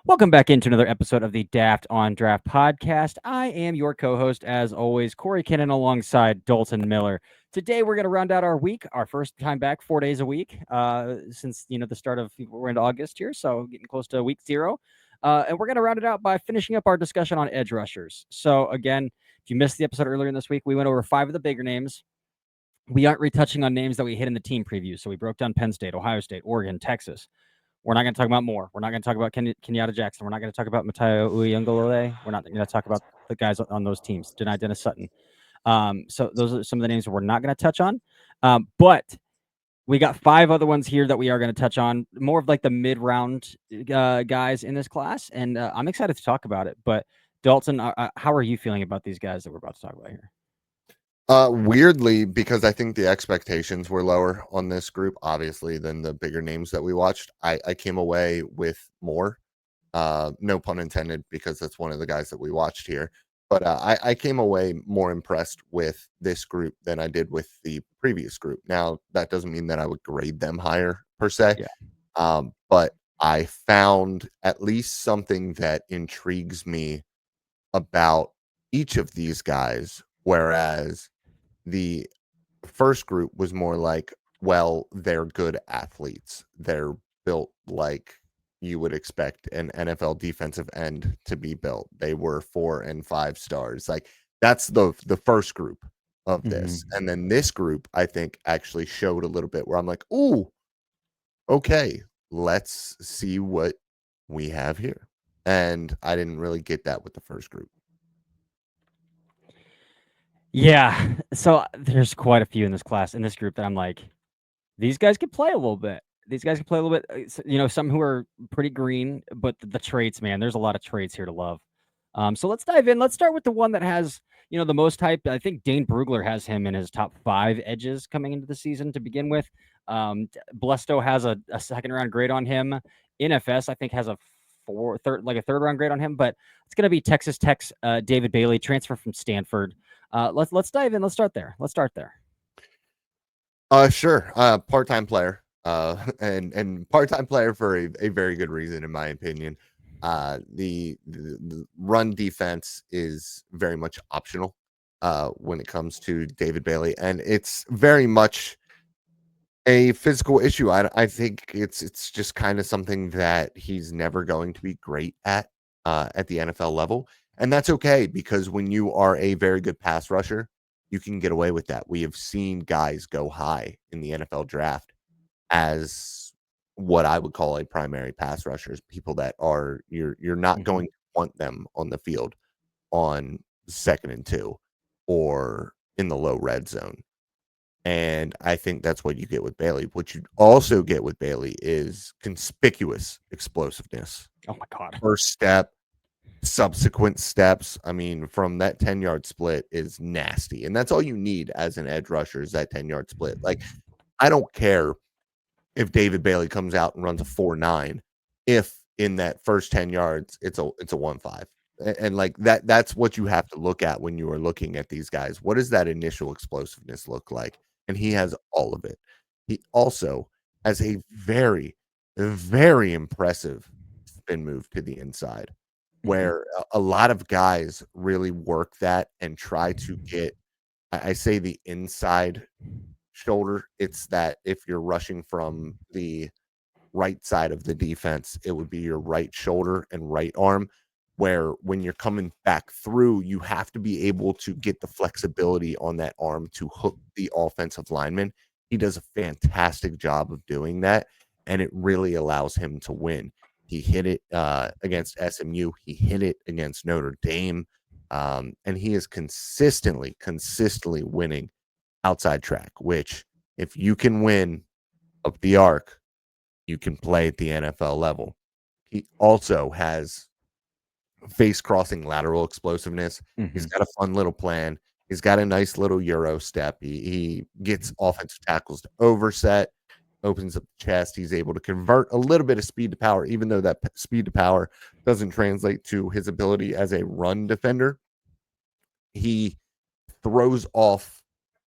Welcome back into another episode of the Daft on Draft podcast. I am your co-host, as always, Corey Kinnan, alongside Dalton Miller. Today, we're going to round out our week, our first time back 4 days a week since the start of we're into August here, so getting close to week 0. And we're going to round it out by finishing up our discussion on edge rushers. So again, if you missed the episode earlier in this week, we went over 5 of the bigger names. We aren't retouching on names that we hit in the team preview. So we broke down Penn State, Ohio State, Oregon, Texas. We're not going to talk about more. We're not going to talk about Kenyatta Jackson. We're not going to talk about Matayo Uyunglele. We're not going to talk about the guys on those teams. Denied Dennis Sutton. So those are some of the names we're not going to touch on. But we got 5 other ones here that we are going to touch on. More of like the mid-round guys in this class. And I'm excited to talk about it. But Dalton, how are you feeling about these guys that we're about to talk about here? Weirdly, because I think the expectations were lower on this group, obviously, than the bigger names that we watched. I came away with more, no pun intended, because that's one of the guys that we watched here. But I came away more impressed with this group than I did with the previous group. Now, that doesn't mean that I would grade them higher per se. Yeah. But I found at least something that intrigues me about each of these guys, whereas the first group was more like, well, they're good athletes. They're built like you would expect an NFL defensive end to be built. They were 4 and 5 stars. Like that's the first group of this. Mm-hmm. And then this group, I think, actually showed a little bit where I'm like, ooh, okay, let's see what we have here. And I didn't really get that with the first group. Yeah. So there's quite a few in this class, in this group, that I'm like, these guys can play a little bit. These guys can play a little bit. Some who are pretty green, but the traits, man, there's a lot of traits here to love. So let's dive in. Let's start with the one that has, the most hype. I think Dane Brugler has him in his top 5 edges coming into the season to begin with. Blesto has a second round grade on him. NFS, I think, has a third round grade on him, but it's going to be Texas Tech's David Bailey, transfer from Stanford. Let's dive in. Let's start there. Sure. Part-time player. And part-time player for a very good reason, in my opinion. The run defense is very much optional when it comes to David Bailey, and it's very much a physical issue. I think it's just kind of something that he's never going to be great at the NFL level, and that's okay because when you are a very good pass rusher, you can get away with that. We have seen guys go high in the NFL draft as what I would call a primary pass rushers, people that are you're not Mm-hmm. going to want them on the field on 2nd and 2 or in the low red zone. And I think that's what you get with Bailey. What you also get with Bailey is conspicuous explosiveness. Oh my God. First step, subsequent steps. I mean, from that 10-yard split is nasty. And that's all you need as an edge rusher is that 10-yard split. Like, I don't care if David Bailey comes out and runs a 4.9 if in that first 10 yards it's a 1.5. And like that's what you have to look at when you are looking at these guys. What does that initial explosiveness look like? And he has all of it. He also has a very, very impressive spin move to the inside, where a lot of guys really work that and try to get, I say, the inside shoulder. It's that if you're rushing from the right side of the defense, it would be your right shoulder and right arm, where when you're coming back through, you have to be able to get the flexibility on that arm to hook the offensive lineman. He does a fantastic job of doing that, and it really allows him to win. He hit it against SMU. He hit it against Notre Dame. And he is consistently winning outside track, which if you can win up the arc, you can play at the NFL level. He also has face crossing lateral explosiveness. Mm-hmm. He's got a fun little plan. He's got a nice little Euro step. He gets offensive tackles to overset, opens up the chest. He's able to convert a little bit of speed to power, even though that speed to power doesn't translate to his ability as a run defender. He throws off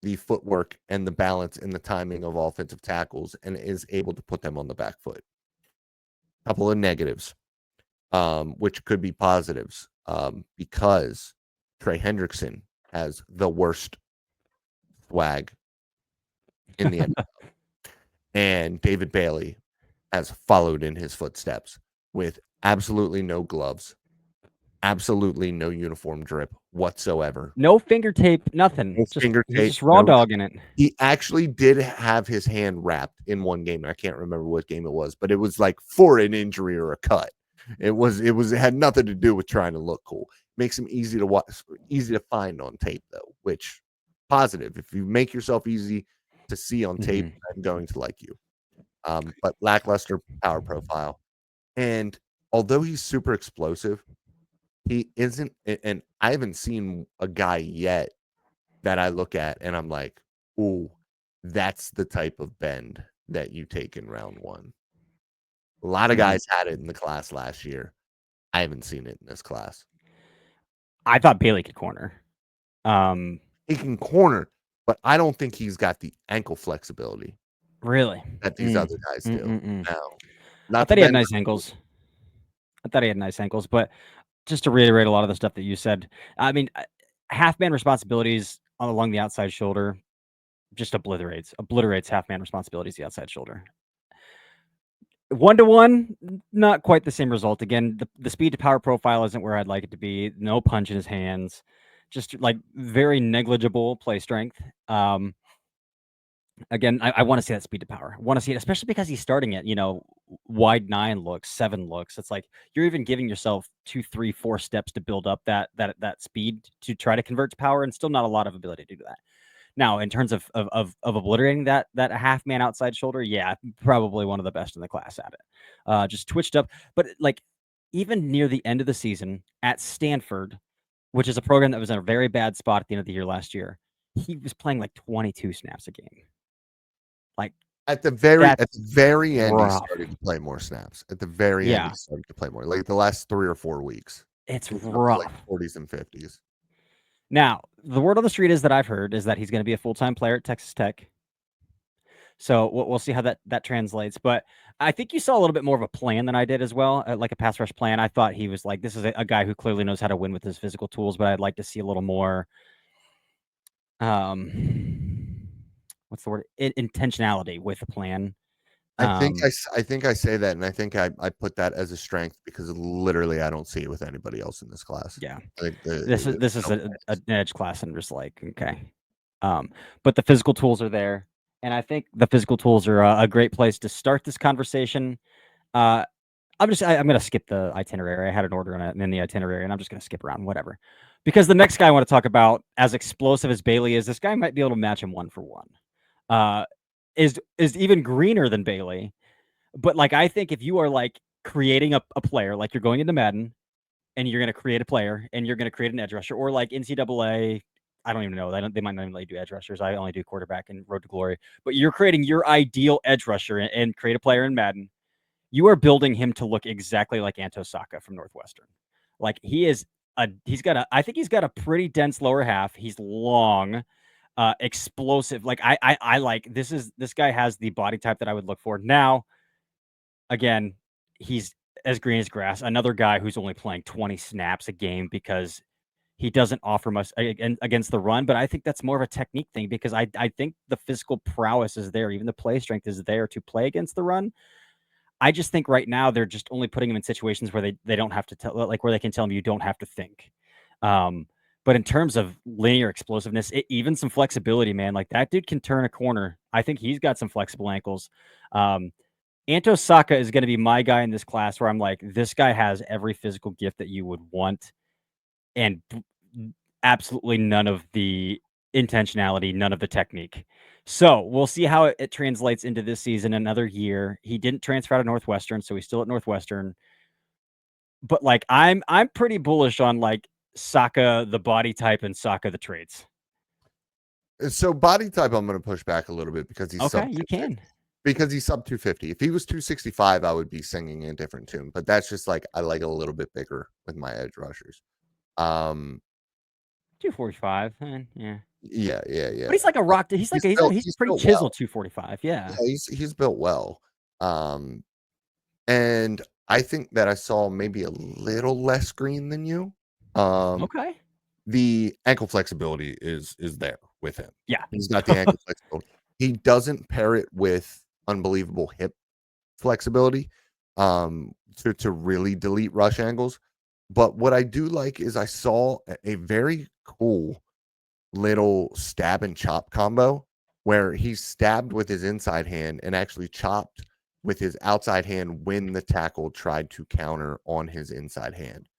the footwork and the balance and the timing of offensive tackles and is able to put them on the back foot. Couple of negatives. which could be positives, because Trey Hendrickson has the worst swag in the NFL, and David Bailey has followed in his footsteps with absolutely no gloves, absolutely no uniform drip whatsoever. No finger tape, nothing. No Just finger he's tape, just raw no. dogging it. He actually did have his hand wrapped in one game. I can't remember what game it was, but it was like for an injury or a cut. It had nothing to do with trying to look cool. Makes him easy to watch, easy to find on tape though, which positive. If you make yourself easy to see on tape, I'm going to like you. But lackluster power profile. And although he's super explosive, he isn't, and I haven't seen a guy yet that I look at and I'm like, ooh, that's the type of bend that you take in round one. A lot of guys had it in the class last year. I haven't seen it in this class. I thought Bailey could corner. He can corner, but I don't think he's got the ankle flexibility Really? that these other guys do. No, I not to thought he had bend. nice ankles. But just to reiterate a lot of the stuff that you said, I mean, half man responsibilities along the outside shoulder just obliterates half man responsibilities the outside shoulder. 1-to-1, not quite the same result. Again, the speed to power profile isn't where I'd like it to be. No punch in his hands, just like very negligible play strength. Again, I want to see that speed to power. I want to see it, especially because he's starting at, wide 9 looks, 7 looks. It's like you're even giving yourself 2, 3, 4 steps to build up that speed to try to convert to power, and still not a lot of ability to do that. Now, in terms of obliterating that half man outside shoulder, yeah, probably one of the best in the class at it. Just twitched up, but like even near the end of the season at Stanford, which is a program that was in a very bad spot at the end of the year last year, he was playing like 22 snaps a game. Like At the very end, he rough. started to play more snaps. At the very end, he started to play more. Like the last 3 or 4 weeks, It's he was up to, rough. like 40s and 50s. Now, the word on the street is that I've heard is that he's going to be a full-time player at Texas Tech. So we'll see how that translates. But I think you saw a little bit more of a plan than I did as well, like a pass rush plan. I thought he was like, this is a guy who clearly knows how to win with his physical tools, but I'd like to see a little more, what's the word? Intentionality with the plan. I think I say that, and I think I put that as a strength because literally I don't see it with anybody else in this class. Yeah, Like this is an edge class, and just like okay, but the physical tools are there, and I think the physical tools are a great place to start this conversation. I'm gonna skip the itinerary. I had an order in the itinerary, and I'm just gonna skip around, whatever, because the next guy I want to talk about, as explosive as Bailey is, this guy might be able to match him 1-for-1. Is even greener than Bailey, but like I think if you are like creating a player, like you're going into Madden and you're gonna create a player and you're gonna create an edge rusher, or like NCAA, I don't even know. They might not even let you do edge rushers. I only do quarterback and Road to Glory. But you're creating your ideal edge rusher and create a player in Madden. You are building him to look exactly like Anto Saka from Northwestern. Like I think he's got a pretty dense lower half. He's long, explosive. Like I like this guy has the body type that I would look for. Now, again, he's as green as grass. Another guy who's only playing 20 snaps a game because he doesn't offer much against the run. But I think that's more of a technique thing because I think the physical prowess is there. Even the play strength is there to play against the run. I just think right now they're just only putting him in situations where they don't have to tell, like where they can tell him you don't have to think. But in terms of linear explosiveness, even some flexibility, man, like that dude can turn a corner. I think he's got some flexible ankles. Anto Saka is going to be my guy in this class where I'm like, this guy has every physical gift that you would want and absolutely none of the intentionality, none of the technique. So we'll see how it translates into this season, another year. He didn't transfer out of Northwestern, so he's still at Northwestern. But like I'm pretty bullish on like Saka the body type and Saka the traits. So body type, I'm going to push back a little bit because he's okay. You can because he's sub 250. If he was 265, I would be singing a different tune. But that's just like I like a little bit bigger with my edge rushers. 245. Yeah. Yeah. But he's like a rock. He's pretty chiseled. 245. Yeah. Yeah, he's built well. And I think that I saw maybe a little less green than you. Um, Okay. the ankle flexibility is there with him. Yeah. He's got the ankle flexibility. He doesn't pair it with unbelievable hip flexibility to really delete rush angles. But what I do like is I saw a very cool little stab and chop combo where he stabbed with his inside hand and actually chopped with his outside hand when the tackle tried to counter on his inside hand.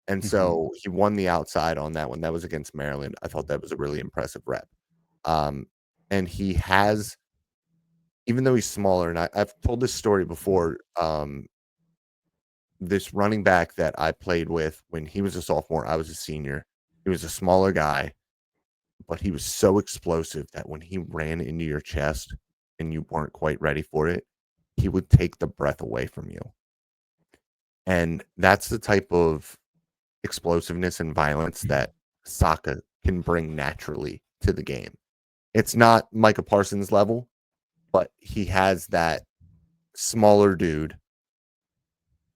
And Mhm. so he won the outside on that one. That was against Maryland. I thought that was a really impressive rep. Um, and he has, even though he's smaller, and I've told this story before, this running back that I played with when he was a sophomore, I was a senior. He was a smaller guy, but he was so explosive that when he ran into your chest and you weren't quite ready for it, he would take the breath away from you. And that's the type of explosiveness and violence that Saka can bring naturally to the game. It's not Micah Parsons level, but he has that smaller dude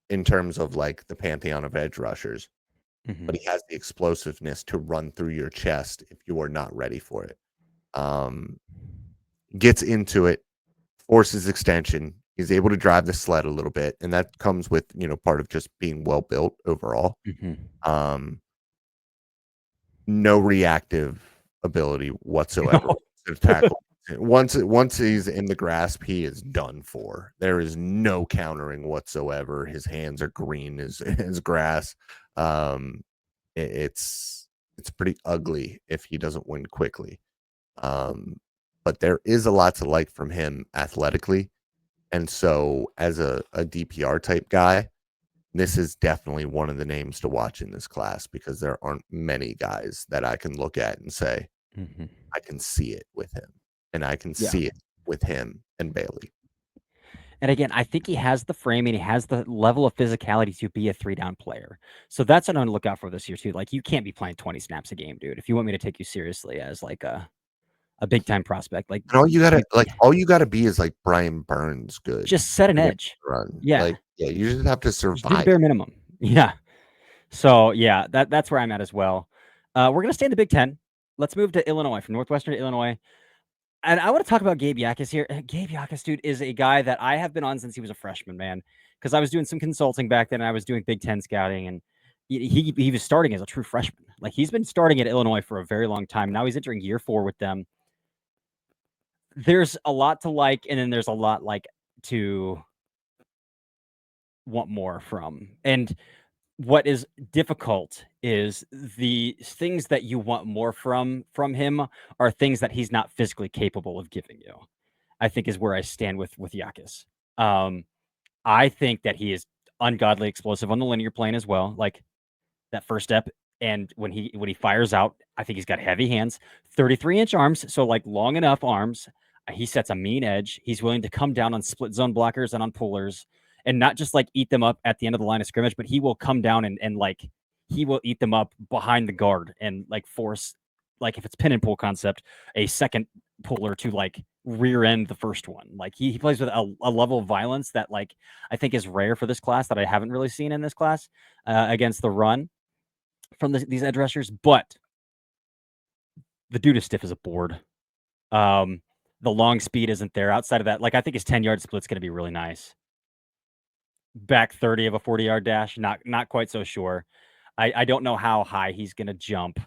in terms of like the pantheon of edge rushers, but Mhm. he has the explosiveness to run through your chest if you are not ready for it. Um, Gets into it, forces extension. He's able to drive the sled a little bit, and that comes with part of just being well built overall. Mhm. Um, no reactive ability whatsoever No. to tackle. Once he's in the grasp, he is done for. There is no countering whatsoever. His hands are green as grass. Um, it's pretty ugly if he doesn't win quickly. Um, but there is a lot to like from him athletically. And so as a DPR type guy, this is definitely one of the names to watch in this class because there aren't many guys that I can look at and say, Mhm. I can see it with him. And I can Yeah. see it with him and Bailey. And again, I think he has the frame and he has the level of physicality to be a 3-down player. So that's what I'm gonna look out for this year too. Like, you can't be playing 20 snaps a game, dude, if you want me to take you seriously as, like, a big time prospect. Like, And you all you gotta be is like Brian Burns good just set an against edge. the run. Yeah. Like, yeah, you just have to Just do the survive bare it. minimum. Yeah. So, yeah, that's where I'm at as well. We're gonna stay in the Big Ten. Let's move to Illinois, from Northwestern Illinois. And I want to talk about Gabe Yakus here. Gabe Yakus, dude, is a guy that I have been on since he was a freshman, man. Because I was doing some consulting back then, and I was doing Big Ten scouting, and he was starting as a true freshman. Like, he's been starting at Illinois for a very long time. Now he's entering year 4 with them. There's a lot to like, and then there's a lot like to want more from. And what is difficult is the things that you want more from him are things that he's not physically capable of giving you. I think is where I stand with Yakus. Um, I think that he is ungodly explosive on the linear plane as well. Like that first step, and when he fires out, I think he's got heavy hands, 33-inch arms, so like long enough arms. He sets a mean edge. He's willing to come down on split zone blockers and on pullers, and not just like eat them up at the end of the line of scrimmage, but he will come down and like he will eat them up behind the guard and like force, like if it's pin and pull concept, a second puller to like rear end the first one. Like he plays with a level of violence that like I think is rare for this class that I haven't really seen in this class against the run from these edge rushers, but the dude is stiff as a board. Um, the long speed isn't there. Outside of that, like I think his 10-yard split's going to be really nice. Back 30 of a 40-yard dash, not quite so sure. I don't know how high he's going to jump,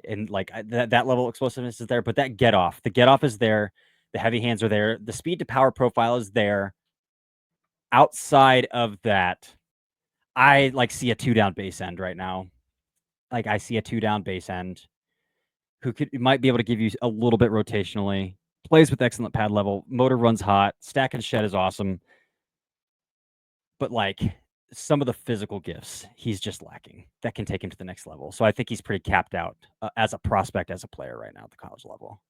and like that level of explosiveness is there, but the get off is there. The heavy hands are there. The speed to power profile is there. Outside of that, I like see a 2-down base end right now. Like I see a 2-down base end who might be able to give you a little bit rotationally, plays with excellent pad level, motor runs hot, stack and shed is awesome, but like some of the physical gifts he's just lacking that can take him to the next level. So I think he's pretty capped out as a prospect, as a player right now at the college level.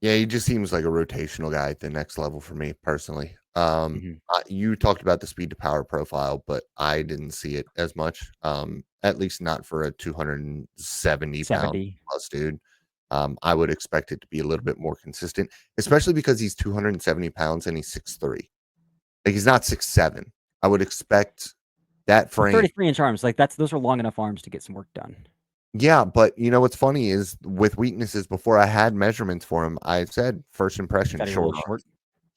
Yeah, he just seems like a rotational guy at the next level for me personally. Mhm. You talked about the speed to power profile, but I didn't see it as much. At least not for a 270 pound 70. plus dude. I would expect it to be a little bit more consistent, especially because he's 270 pounds and he's 6'3". Like he's not 6'7". I would expect that For frame. 33-inch arms, like those are long enough arms to get some work done. Yeah, but you know what's funny is with weaknesses, before I had measurements for him, I said first You impression, thought he was a short little short. arms,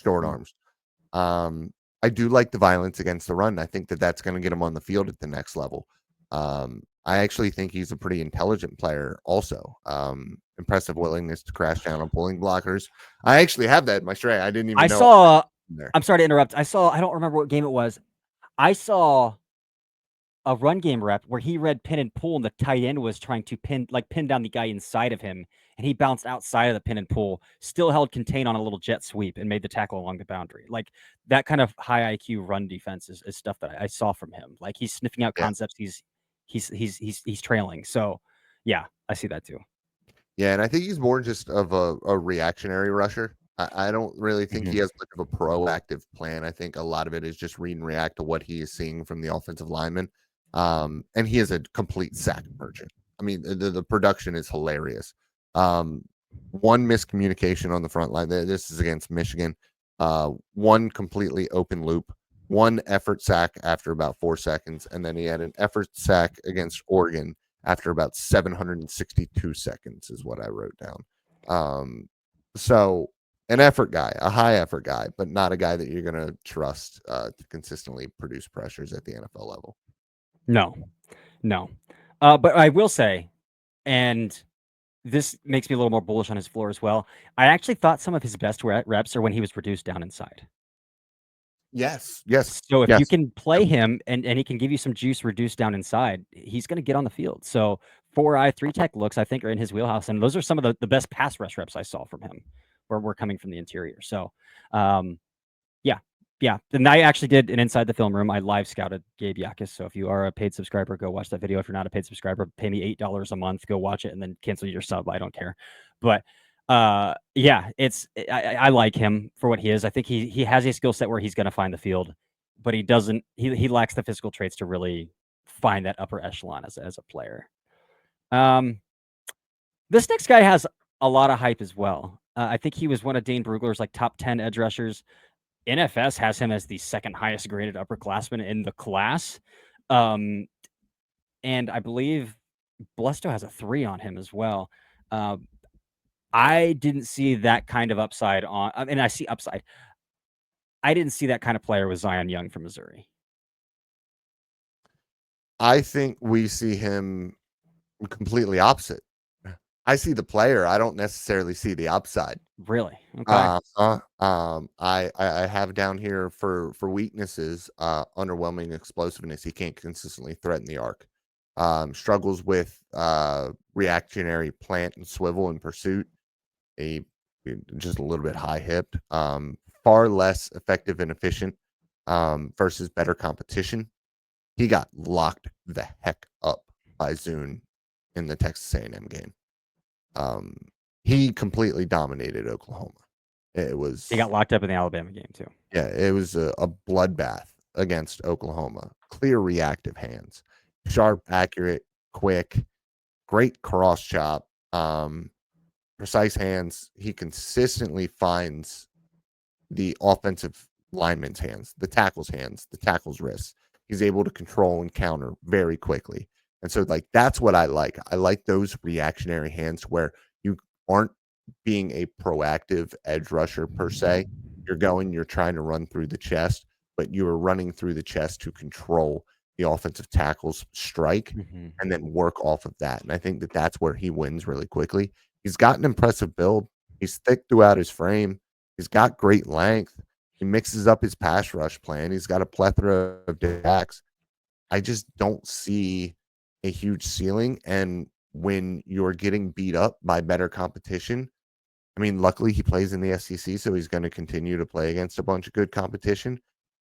short Mm. arms. I do like the violence against the run. I think that that's going to get him on the field at the next level. I actually think he's a pretty intelligent player. Also, impressive willingness to crash down on pulling blockers. I actually have that in my stray. I didn't even I know saw. there. I'm sorry to interrupt. I saw. I don't remember what game it was. I saw a run game rep where he read pin and pull, and the tight end was trying to pin down the guy inside of him, and he bounced outside of the pin and pull, still held contain on a little jet sweep, and made the tackle along the boundary. Like that kind of high IQ run defense is stuff that I saw from him. Like he's sniffing out Yeah, concepts. He's trailing. So yeah, I see that too. yeah, and I think he's more just of a reactionary rusher. I don't really think he Mhm. has much of a proactive plan. I think a lot of it is just read and react to what he is seeing from the offensive lineman. And he is a complete sack merchant. I mean, the production is hilarious. Um, one miscommunication on the front line. This is against Michigan. One completely open loop, one effort sack after about 4 seconds, and then he had an effort sack against Oregon after about 762 seconds is what I wrote down. So an effort guy, a high effort guy, but not a guy that you're going to trust to consistently produce pressures at the NFL level. No, no. But I will say, and this makes me a little more bullish on his floor as well. I actually thought some of his best reps are when he was reduced down inside. Yes, yes, So if you yes. can Yep. play him and he can give you some juice reduced down inside, he's going to get on the field. So 4-eye, 3-tech looks, I think, are in his wheelhouse. And those are some of the best pass rush reps I saw from him where we're coming from the interior. So, um, yeah, yeah. And I actually did an inside the film room. I live scouted Gabe Yakis. So if you are a paid subscriber, go watch that video. If you're not a paid subscriber, pay me $8 a month. Go watch it and then cancel your sub. I don't care. But yeah, I like him for what he is. I think he has a skill set where he's going to find the field, but he doesn't. He lacks the physical traits to really find that upper echelon as a player. Um, this next guy has a lot of hype as well. I think he was one of Dane Brugler's like top 10 edge rushers. NFS has him as the second highest graded upperclassman in the class. Um, and I believe Blesto has a 3 on him as well. I didn't see that kind of upside on I mean, I see upside. I didn't see that kind of player with Zion Young from Missouri. I think we see him completely opposite. I see the player. I don't necessarily see the upside. Really? Okay. I have down here for weaknesses, underwhelming explosiveness. He can't consistently threaten the arc. Struggles with reactionary plant and swivel in pursuit. A just a little bit high hipped. Far less effective and efficient versus better competition. He got locked the heck up by Zune in the Texas A&M game. Um, he completely dominated Oklahoma. It He got was locked up in the Alabama game too. yeah, it was a bloodbath against Oklahoma. Clear reactive hands, sharp, accurate, quick, great cross chop, precise hands. He consistently finds the offensive lineman's hands, the tackle's hands, the tackle's wrists. He's able to control and counter very quickly. And so, like, that's what I like. I like those reactionary hands where you aren't being a proactive edge rusher per se. You're trying to run through the chest, but you are running through the chest to control the offensive tackle's strike Mhm. and then work off of that. And I think that that's where he wins really quickly. He's got an impressive build. He's thick throughout his frame. He's got great length. He mixes up his pass rush plan. He's got a plethora of attacks. I just don't see a huge ceiling. And when you're getting beat up by better competition, I mean, luckily he plays in the SEC, so he's going to continue to play against a bunch of good competition.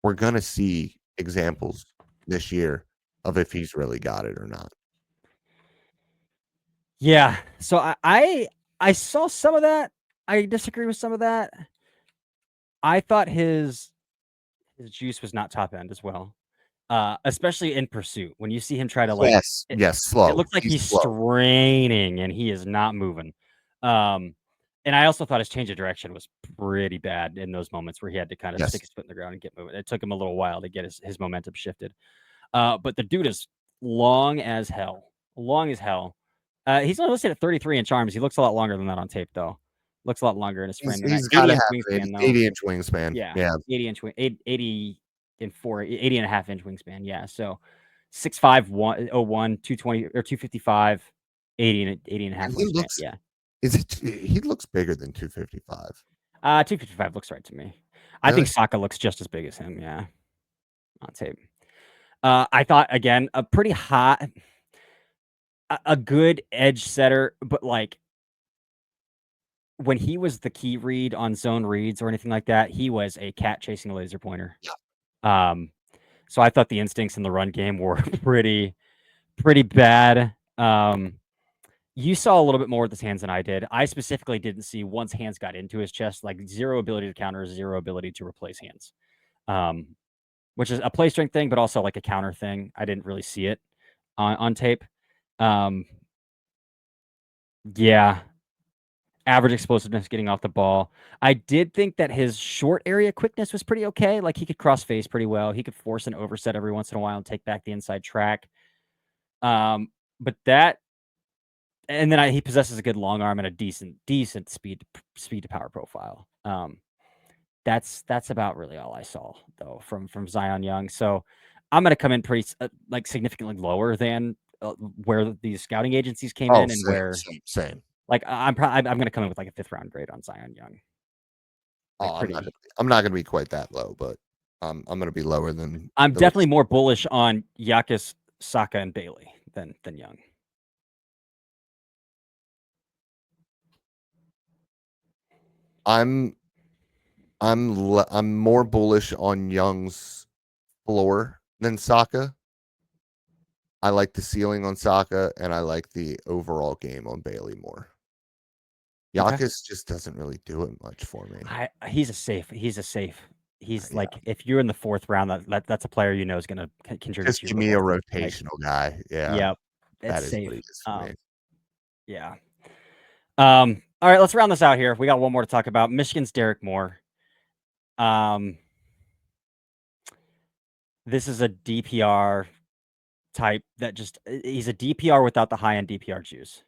We're going to see examples this year of if he's really got it or not. Yeah. So I saw some of that. I disagree with some of that. I thought his juice was not top end as well. Especially in pursuit. When you see him try to like Yes, yes, it slow. looks like He's he's slow. straining and he is not moving. Um, and I also thought his change of direction was pretty bad in those moments where he had to kind of stick Yes. his foot in the ground and get moving. It took him a little while to get his momentum shifted. But the dude is long as hell. Long as hell. He's only listed at 33 inch arms. He looks a lot longer than that on tape, though. Looks a lot longer in his frame than that. He's got 80 to inch have an wingspan, though. 80-inch wingspan. Yeah. Yeah. 80 and 80 and a half inch wingspan. Yeah. So 6'5", 101, 220 or 255, 80 and a half And he wingspan. looks, Yeah. he looks bigger than 255. 255 looks right to me. I think Really? Saka looks just as big as him. Yeah. On tape. I thought, again, a pretty hot, a good edge setter, but like when he was the key read on zone reads or anything like that, he was a cat chasing a laser pointer. Yeah. So I thought the instincts in the run game were pretty bad. You saw a little bit more with his hands than I did. I specifically didn't see once hands got into his chest, like zero ability to counter, zero ability to replace hands, which is a play strength thing, but also like a counter thing. I didn't really see it on tape. Yeah, average explosiveness getting off the ball. I did think that his short area quickness was pretty okay. Like he could cross face pretty well. He could force an overset every once in a while and take back the inside track. But that, and then he possesses a good long arm and a decent speed to power profile. That's about really all I saw though from Zion Young. So I'm gonna come in pretty like significantly lower than where these scouting agencies came Oh, in and where same. like I'm gonna come in with like a 5th round grade on Zion Young. Like Oh, pretty. I'm not gonna be quite that low, but I'm gonna be lower than I'm the definitely rest. more bullish on Yakis, Saka, and Bailey than Young. I'm more bullish on Young's floor than Saka. I like the ceiling on Saka, and I like the overall game on Bailey more. Okay. Yakis just doesn't really do it much for me. He's a safe. He's Yeah. like if you're in the 4th round, that's a player you know is gonna contribute Just to you give me a regardless. Like, rotational guy. Yeah. yep, it's That is safe. what he is for me. Yeah. All right, let's round this out here. We got one more to talk about. Michigan's Derek Moore. This is a DPR type that just he's a DPR without the high end DPR juice.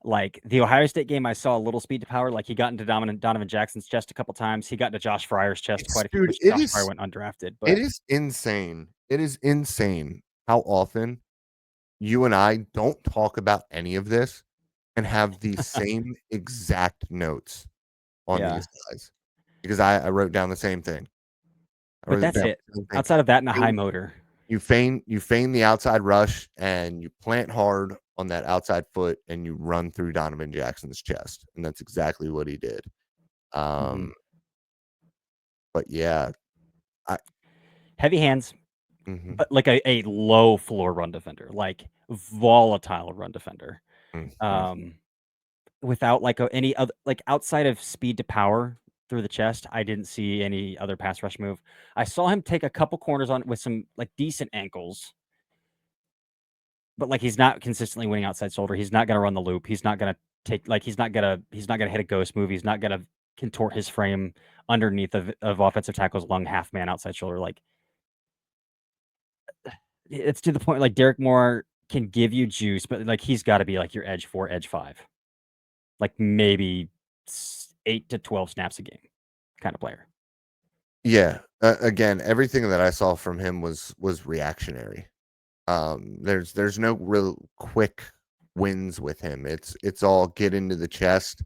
Like the Ohio State game, I saw a little speed to power. Like he got into Donovan Jackson's chest a couple times. He got into Josh Fryer's chest quite a few, Dude, which Josh Fryer went undrafted. it But is insane. It is insane how often you and I don't talk about any of this and have the same exact notes on yeah, these guys. Because I wrote down the same thing. but that's it. Outside of that and a high motor. You feign the outside rush and you plant hard on that outside foot and you run through Donovan Jackson's chest. And that's exactly what he did. Mm-hmm. But yeah. Heavy hands, but like a low floor run defender, like volatile run defender. Without like any other, like outside of speed to power through the chest, I didn't see any other pass rush move. I saw him take a couple corners on with some like decent ankles, but like he's not consistently winning outside shoulder. He's not gonna run the loop. He's not gonna take like he's not gonna hit a ghost move. He's not gonna contort his frame underneath of offensive tackle's lung half man outside shoulder. Like it's to the point like Derek Moore can give you juice, but like he's got to be like your edge 4, edge 5, like maybe 8 to 12 snaps a game kind of player. Yeah. Again, everything that I saw from him was reactionary. There's no real quick wins with him. It's all get into the chest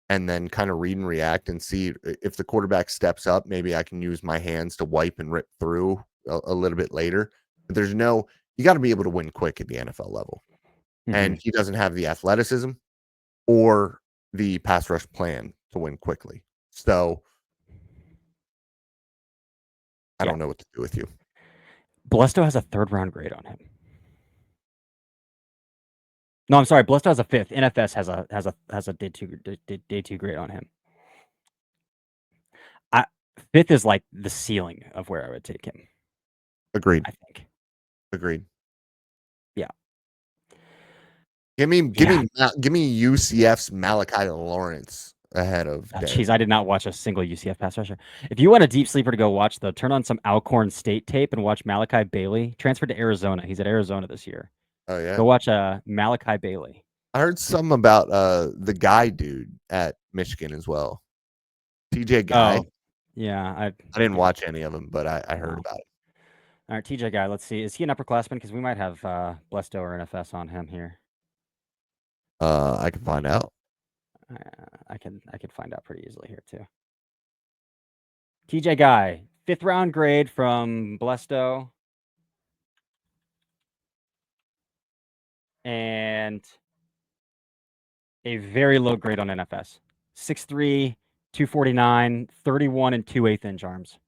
and then kind of read and react and see if the quarterback steps up. Maybe I can use my hands to wipe and rip through a little bit later. But you got to be able to win quick at the NFL level. And he doesn't have the athleticism or the pass rush plan to win quickly. So I don't know what to do with you. Balesto has a 3rd round grade on him. No, I'm sorry. Balesto has a 5th. NFS has a day 2 grade on him. 5th is like the ceiling of where I would take him. Agreed. I think. Agreed. Yeah. Give me UCF's Malachi Lawrence ahead of Oh, Derek. jeez, I did not watch a single UCF pass rusher. If you want a deep sleeper to go watch, though, turn on some Alcorn State tape and watch Malachi Bailey. Transferred to Arizona. He's at Arizona this year. Oh Go yeah, watch Malachi Bailey. I heard some about the guy dude at Michigan as well. TJ Guy. Oh, yeah. I didn't Yeah. watch any of them, but I heard No. about it. All right, TJ guy. Let's see. Is he an upperclassman? Because we might have Blesto or NFS on him here. I can find out. I can find out pretty easily here too. TJ guy, 5th round grade from Blesto, and a very low grade on NFS. 6'3", 249, 31 and 2/8 inch arms.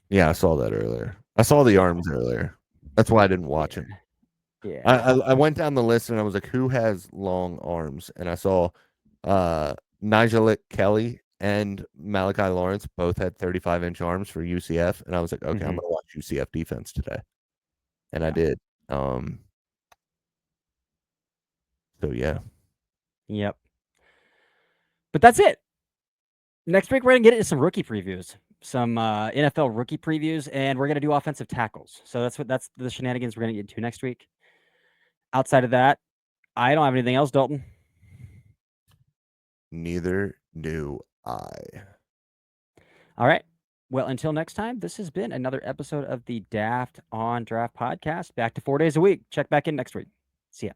Yeah, I saw that earlier. I saw the arms earlier. That's why I didn't watch him. Yeah. I went down the list and I was like, who has long arms? And I saw Nigel Kelly and Malachi Lawrence both had 35-inch arms for UCF. And I was like, okay, I'm gonna watch UCF defense today. And I did. So yeah. Yep. But that's it. Next week, we're going to get into some rookie previews, some NFL rookie previews, and we're going to do offensive tackles. So that's the shenanigans we're going to get into next week. Outside of that, I don't have anything else, Dalton. Neither do I. All right. Well, until next time, this has been another episode of the Daft on Draft podcast. Back to 4 days a week. Check back in next week. See ya.